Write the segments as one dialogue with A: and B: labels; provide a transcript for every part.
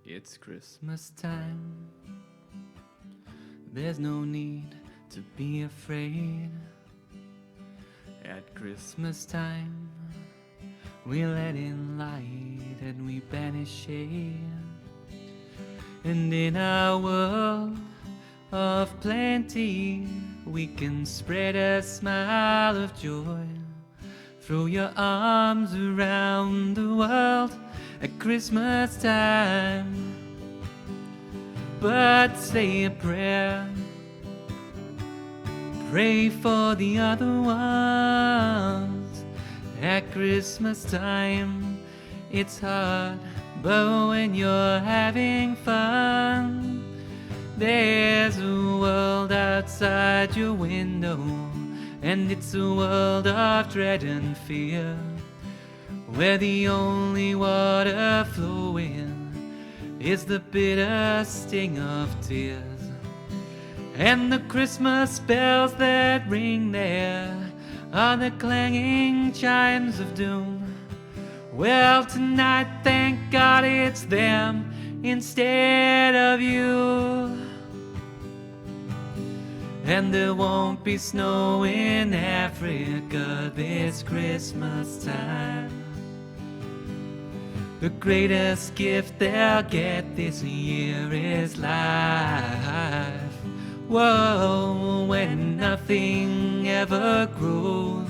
A: It's Christmas time. There's no need to be afraid. At Christmas time, we let in light and we banish shade. And in our world of plenty, we can spread a smile of joy. Throw your arms around the world at Christmas time. But say a prayer, pray for the other ones. At Christmas time, it's hard, but when you're having fun, there's a world outside your window, and it's a world of dread and fear, where the only water flowing is the bitter sting of tears. And the Christmas bells that ring there are the clanging chimes of doom. Well, tonight, thank God it's them instead of you. And there won't be snow in Africa this Christmas time. The greatest gift they'll get this year is life. Whoa, when nothing ever grows,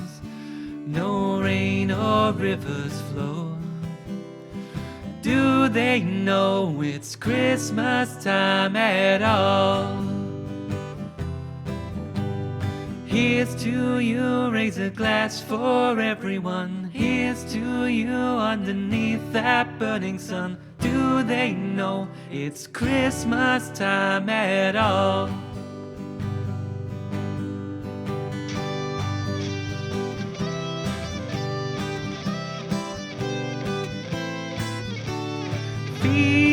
A: no rain or rivers flow, do they know it's Christmas time at all? Here's to you, raise a glass for everyone. Here's to you underneath that burning sun. Do they know it's Christmas time at all? Feel